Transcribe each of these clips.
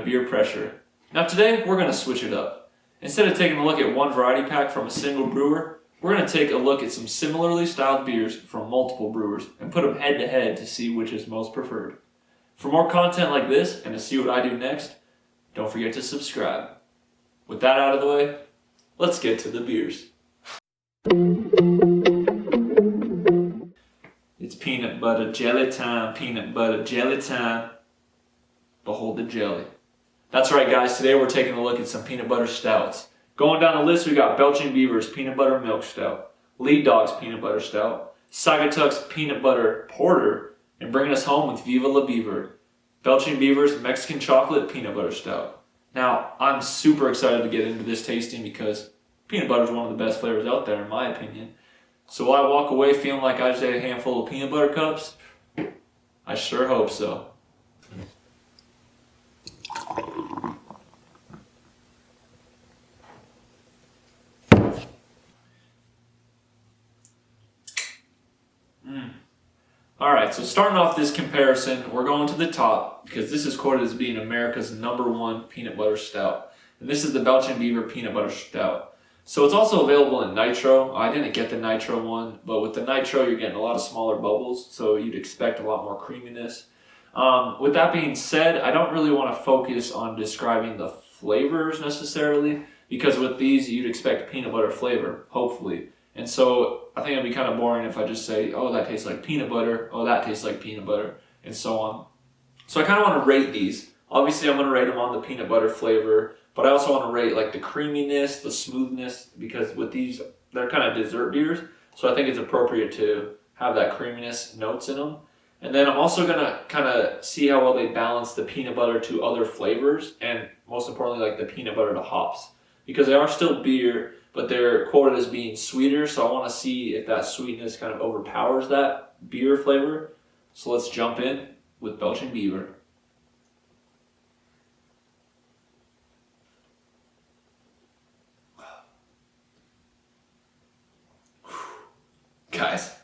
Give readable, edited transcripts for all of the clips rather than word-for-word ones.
beer pressure. Now today, we're going to switch it up. Instead of taking a look at one variety pack from a single brewer, we're going to take a look at some similarly styled beers from multiple brewers and put them head to head to see which is most preferred. For more content like this and to see what I do next, don't forget to subscribe. With that out of the way, let's get to the beers. It's peanut butter jelly time, peanut butter jelly time. Behold the jelly. That's right guys, today we're taking a look at some peanut butter stouts. Going down the list, we got Belgian Beaver's Peanut Butter Milk Stout, Lead Dog's Peanut Butter Stout, Saugatuck's Peanut Butter Porter, and bringing us home with Viva La Beaver, Belgian Beaver's Mexican Chocolate Peanut Butter Stout. Now, I'm super excited to get into this tasting because peanut butter is one of the best flavors out there in my opinion. So will I walk away feeling like I just ate a handful of peanut butter cups? I sure hope so. Alright, so starting off this comparison, we're going to the top because this is quoted as being America's #1 peanut butter stout. And this is the Belgian Beaver Peanut Butter Stout. So it's also available in nitro. I didn't get the nitro one, but with the nitro you're getting a lot of smaller bubbles, so you'd expect a lot more creaminess. With that being said, I don't really want to focus on describing the flavors necessarily, because with these you'd expect peanut butter flavor, hopefully. And so I think it'd be kind of boring if I just say, oh, that tastes like peanut butter, oh, that tastes like peanut butter, and so on. So I kind of want to rate these. Obviously I'm going to rate them on the peanut butter flavor, but I also want to rate like the creaminess, the smoothness, because with these, they're kind of dessert beers, so I think it's appropriate to have that creaminess notes in them. And then I'm also going to kind of see how well they balance the peanut butter to other flavors, and most importantly, like the peanut butter to hops, because they are still beer, but they're quoted as being sweeter, so I want to see if that sweetness kind of overpowers that beer flavor. So let's jump in with Belgian Beaver. Guys,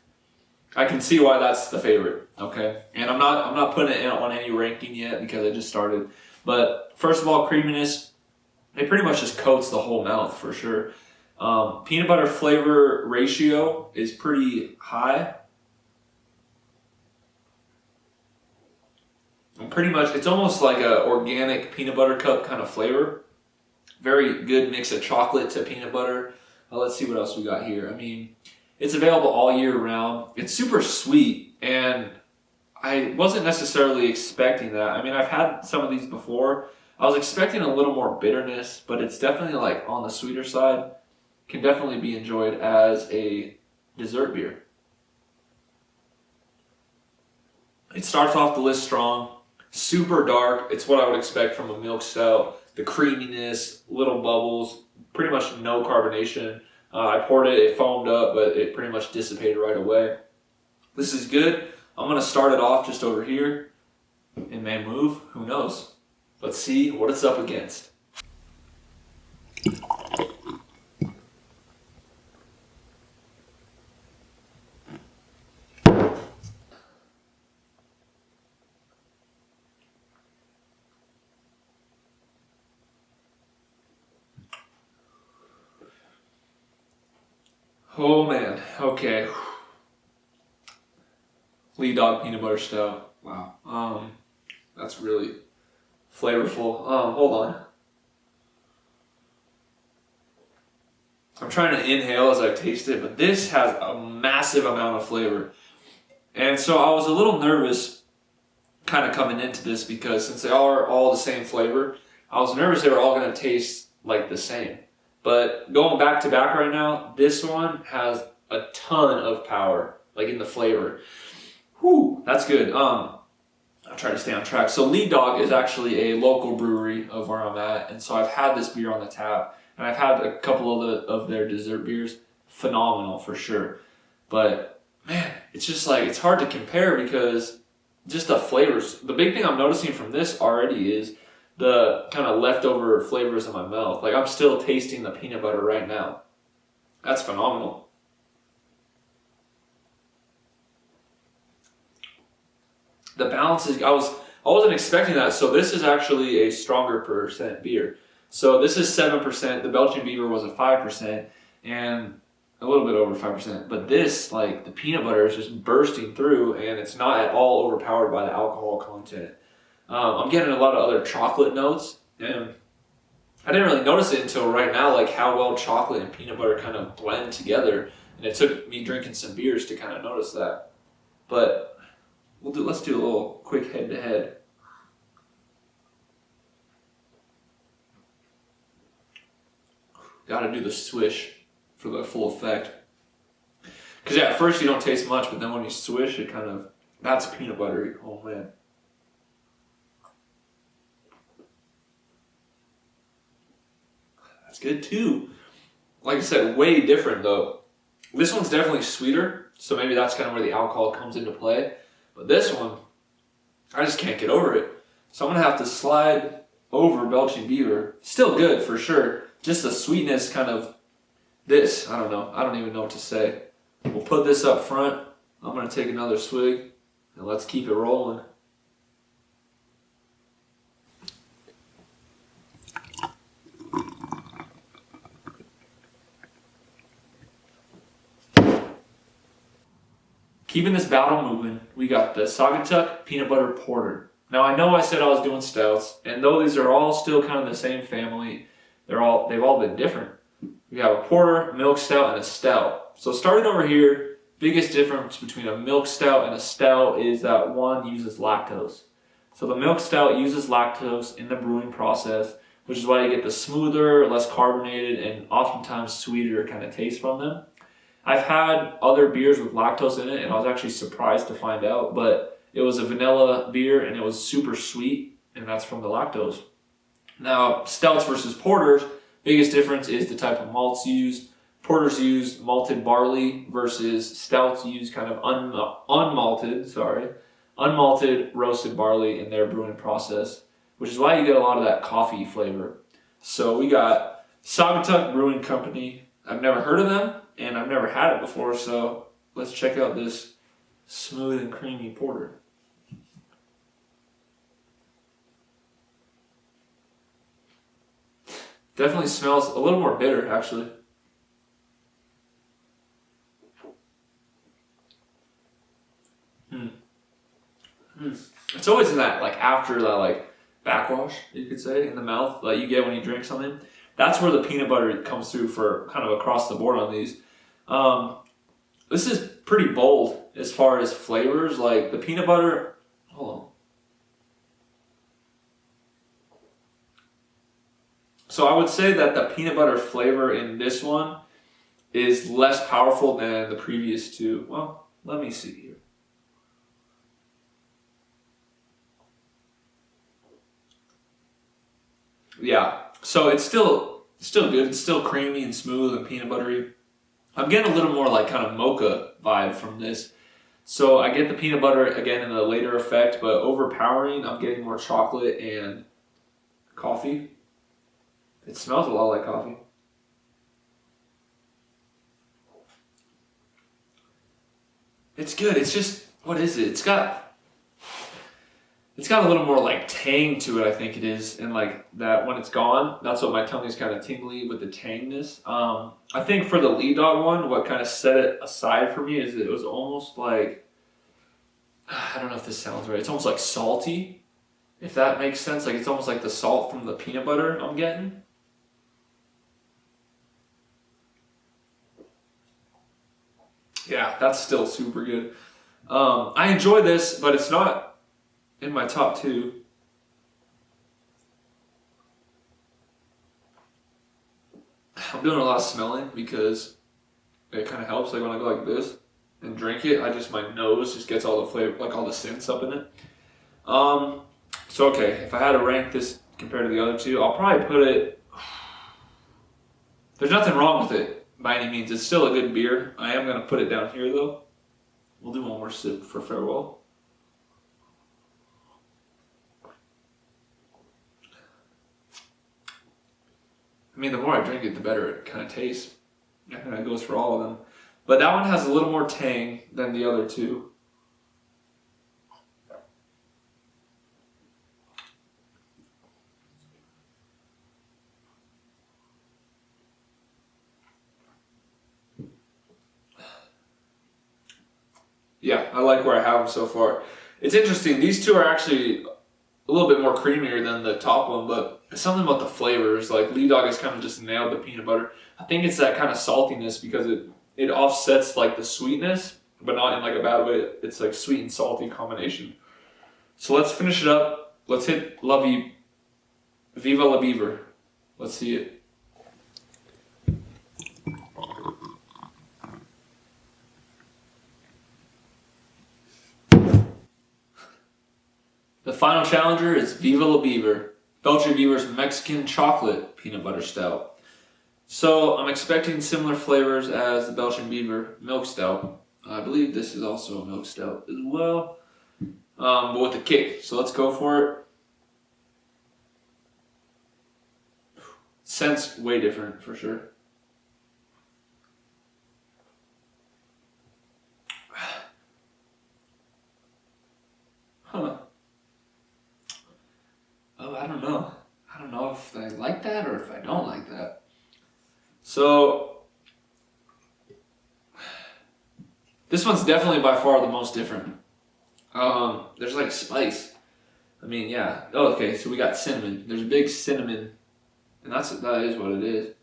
I can see why that's the favorite, okay? And I'm not putting it on any ranking yet because I just started. But first of all, creaminess, it pretty much just coats the whole mouth for sure. Peanut butter flavor ratio is pretty high. And pretty much, it's almost like a organic peanut butter cup kind of flavor. Very good mix of chocolate to peanut butter. Let's see what else we got here. I mean, it's available all year round. It's super sweet, and I wasn't necessarily expecting that. I mean, I've had some of these before. I was expecting a little more bitterness, but it's definitely like on the sweeter side. Can definitely be enjoyed as a dessert beer. It starts off the list strong, super dark. It's what I would expect from a milk stout. The creaminess, little bubbles, pretty much no carbonation. I poured it, it foamed up, but it pretty much dissipated right away. This is good. I'm going to start it off just over here. It may move, who knows? Let's see what it's up against. Oh man, okay. Lead Dog Peanut Butter Stout. Wow. That's really flavorful. Hold on. I'm trying to inhale as I taste it, but this has a massive amount of flavor. And so I was a little nervous kind of coming into this because since they are all the same flavor, I was nervous they were all going to taste like the same. But going back to back right now, this one has a ton of power, like in the flavor. Whew, that's good. I'll try to stay on track. So Lead Dog is actually a local brewery of where I'm at, and so I've had this beer on the tap, and I've had a couple of their dessert beers. Phenomenal for sure. But man, it's just like, it's hard to compare because just the flavors. The big thing I'm noticing from this already is the kind of leftover flavors in my mouth. Like I'm still tasting the peanut butter right now. That's phenomenal. The balance is, I I wasn't expecting that. So this is actually a stronger percent beer. So this is 7%. The Belgian Beaver was a 5%, and a little bit over 5%. But this, like, the peanut butter is just bursting through, and it's not at all overpowered by the alcohol content. I'm getting a lot of other chocolate notes, and I didn't really notice it until right now, like how well chocolate and peanut butter kind of blend together. And it took me drinking some beers to kind of notice that. But let's do a little quick head-to-head. Gotta do the swish for the full effect. Because yeah, at first you don't taste much, but then when you swish, it kind of, that's peanut buttery. Oh man. That's good too. Like I said, way different though. This one's definitely sweeter, so maybe that's kind of where the alcohol comes into play. But this one, I just can't get over it. So I'm gonna have to slide over Belgian Beaver. Still good for sure. Just the sweetness kind of this, I don't know. I don't even know what to say. We'll put this up front. I'm gonna take another swig and let's keep it rolling. Keeping this battle moving, we got the Saugatuck Peanut Butter Porter. Now I know I said I was doing stouts, and though these are all still kind of the same family, they've all been different. We have a porter, milk stout, and a stout. So starting over here, biggest difference between a milk stout and a stout is that one uses lactose. So the milk stout uses lactose in the brewing process, which is why you get the smoother, less carbonated, and oftentimes sweeter kind of taste from them. I've had other beers with lactose in it, and I was actually surprised to find out, but it was a vanilla beer, and it was super sweet, and that's from the lactose. Now, stouts versus porters, biggest difference is the type of malts used. Porters use malted barley versus stouts use kind of unmalted roasted barley in their brewing process, which is why you get a lot of that coffee flavor. So we got Saugatuck Brewing Company. I've never heard of them, and I've never had it before, so let's check out this smooth and creamy porter. Definitely smells a little more bitter, actually. It's always in that, like, after that, like, backwash, you could say, in the mouth, that you get when you drink something. That's where the peanut butter comes through for kind of across the board on these. This is pretty bold as far as flavors. Like the peanut butter, hold on. So I would say that the peanut butter flavor in this one is less powerful than the previous two. Well, let me see here. Yeah, so it's still good. It's still creamy and smooth and peanut buttery. I'm getting a little more like kind of mocha vibe from this. So I get the peanut butter again in the later effect, but overpowering, I'm getting more chocolate and coffee. It smells a lot like coffee. It's good. It's just, what is it? It's got a little more like tang to it, I think it is. And like that when it's gone, that's what my tongue is kind of tingly with the tangness. I think for the lead dog one, what kind of set it aside for me is it was almost like, I don't know if this sounds right. It's almost like salty, if that makes sense. Like it's almost like the salt from the peanut butter I'm getting. Yeah, that's still super good. I enjoy this, but it's not in my top two. I'm doing a lot of smelling because it kind of helps. Like when I go like this and drink it, my nose just gets all the flavor, like all the scents up in it. So okay, if I had to rank this compared to the other two, I'll probably put it, there's nothing wrong with it by any means. It's still a good beer. I am going to put it down here though. We'll do one more sip for farewell. I mean, the more I drink it, the better it kind of tastes. I think that goes for all of them. But that one has a little more tang than the other two. Yeah, I like where I have them so far. It's interesting. These two are actually a little bit more creamier than the top one, but it's something about the flavors. Like Lead Dog has kind of just nailed the peanut butter. I think it's that kind of saltiness because it offsets like the sweetness, but not in like a bad way. It's like sweet and salty combination. So let's finish it up. Let's hit Viva La Beaver. Let's see it. The final challenger is Viva La Beaver, Belgian Beaver's Mexican chocolate peanut butter stout. So I'm expecting similar flavors as the Belgian Beaver milk stout. I believe this is also a milk stout as well, but with a kick. So let's go for it. Scent's way different for sure. Huh. Oh, I don't know. I don't know if I like that or if I don't like that. So, this one's definitely by far the most different. There's like spice. I mean, yeah. Oh, okay, so we got cinnamon. There's a big cinnamon, and that is what it is.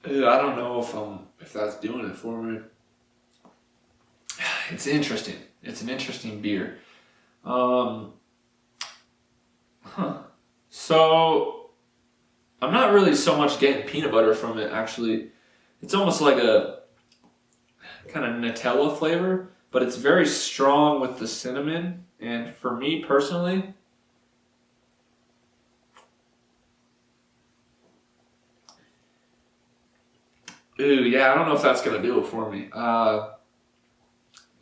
I don't know if that's doing it for me. It's interesting. It's an interesting beer. So I'm not really so much getting peanut butter from it actually. It's almost like a kind of Nutella flavor, but it's very strong with the cinnamon. And for me personally, yeah, I don't know if that's gonna do it for me.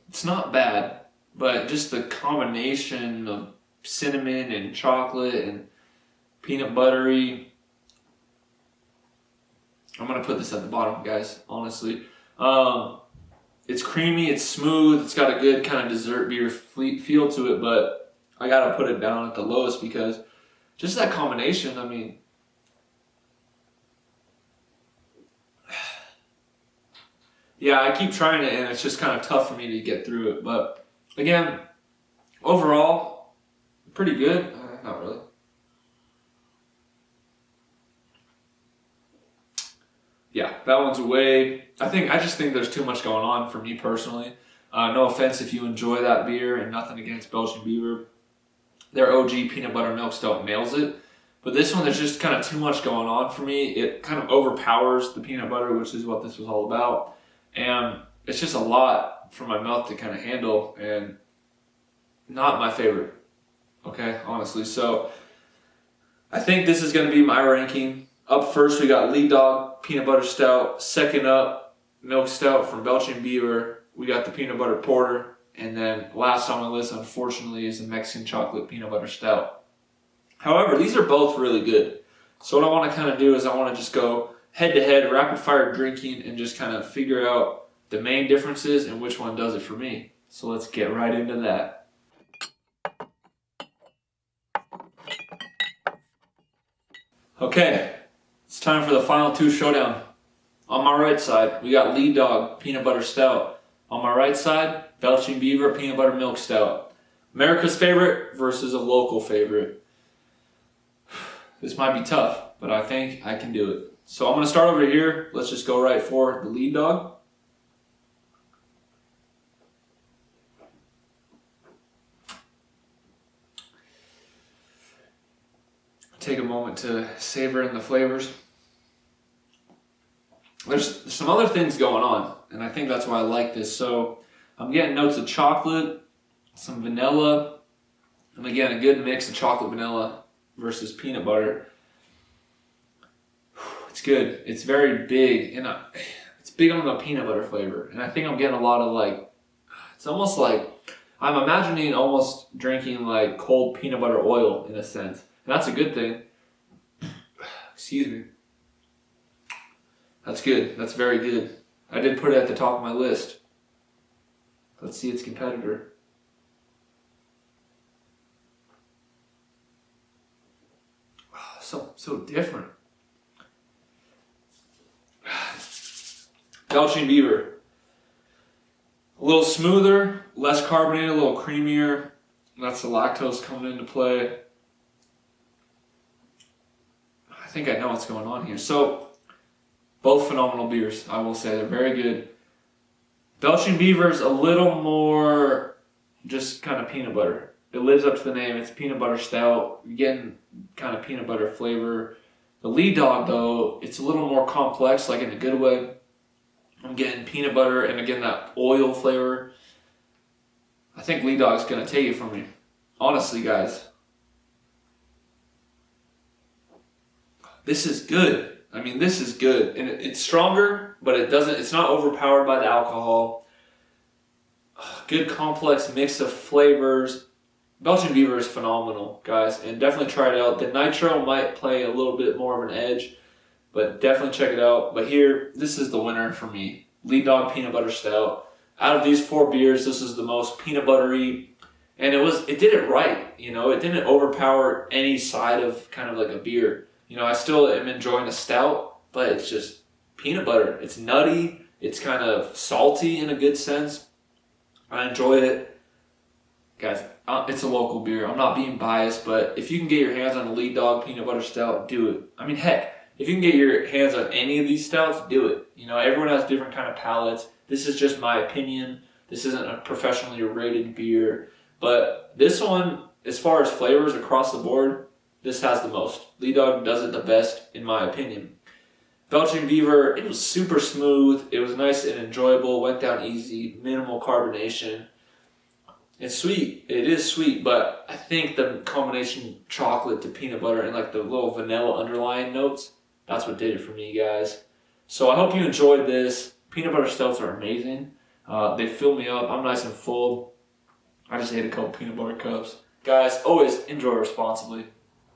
It's not bad, but just the combination of cinnamon and chocolate and peanut buttery. I'm gonna put this at the bottom, guys. Honestly, it's creamy, it's smooth, it's got a good kind of dessert beer feel to it, but I gotta put it down at the lowest because just that combination. I mean, yeah, I keep trying it, and it's just kind of tough for me to get through it. But again, overall, pretty good. Not really. Yeah, that one's way. I just think there's too much going on for me personally. No offense if you enjoy that beer, and nothing against Belgian Beaver. Their OG peanut butter milk stout nails it. But this one, there's just kind of too much going on for me. It kind of overpowers the peanut butter, which is what this was all about. And it's just a lot for my mouth to kind of handle, and not my favorite. Okay, honestly. So I think this is going to be my ranking. Up first, we got Lead Dog Peanut Butter Stout. Second up, Milk Stout from Belgian Beaver. We got the Peanut Butter Porter. And then last on my list, unfortunately, is the Mexican Chocolate Peanut Butter Stout. However, these are both really good. So what I want to kind of do is I want to just go head-to-head, rapid-fire drinking, and just kind of figure out the main differences and which one does it for me. So let's get right into that. Okay, it's time for the final two showdown. On my right side, we got Lead Dog Peanut Butter Stout. On my right side, Belgian Beaver Peanut Butter Milk Stout. America's favorite versus a local favorite. This might be tough, but I think I can do it. So I'm going to start over here. Let's just go right for the Lead Dog. Take a moment to savor in the flavors. There's some other things going on, and I think that's why I like this. So I'm getting notes of chocolate, some vanilla, and again, a good mix of chocolate vanilla versus peanut butter. It's good. It's very big, and it's big on the peanut butter flavor. And I think I'm getting a lot of like, it's almost like, I'm imagining almost drinking like cold peanut butter oil in a sense. And that's a good thing. Excuse me. That's good. That's very good. I did put it at the top of my list. Let's see its competitor. So different. Belgian Beaver. A little smoother, less carbonated, a little creamier. That's the lactose coming into play. I think I know what's going on here. So, both phenomenal beers, I will say. They're very good. Belgian Beaver is a little more just kind of peanut butter. It lives up to the name. It's peanut butter stout. You're getting kind of peanut butter flavor. The Lead Dog, though, it's a little more complex, like in a good way. I'm getting peanut butter and again that oil flavor. I think Lead Dog's going to take it from me. Honestly, guys. This is good. I mean, this is good. And it's stronger, but it's not overpowered by the alcohol. Good complex mix of flavors. Belgian Beaver is phenomenal, guys, and definitely try it out. The nitro might play a little bit more of an edge, but definitely check it out. But here, this is the winner for me. Lead Dog Peanut Butter Stout. Out of these 4 beers, this is the most peanut buttery, and it did it right. You know, it didn't overpower any side of kind of like a beer. You know, I still am enjoying a stout, but it's just peanut butter. It's nutty. It's kind of salty in a good sense. I enjoy it. Guys, it's a local beer. I'm not being biased, but if you can get your hands on a Lead Dog Peanut Butter Stout, do it. I mean, heck, if you can get your hands on any of these stouts, do it. You know, everyone has different kind of palates. This is just my opinion. This isn't a professionally rated beer. But this one, as far as flavors across the board, this has the most. Lead Dog does it the best, in my opinion. Belgian Beaver, it was super smooth. It was nice and enjoyable. Went down easy. Minimal carbonation. It's sweet. It is sweet, but I think the combination chocolate to peanut butter and like the little vanilla underlying notes, that's what did it for me, guys. So I hope you enjoyed this. Peanut butter stouts are amazing. They fill me up. I'm nice and full. I just ate a couple peanut butter cups. Guys, always enjoy responsibly.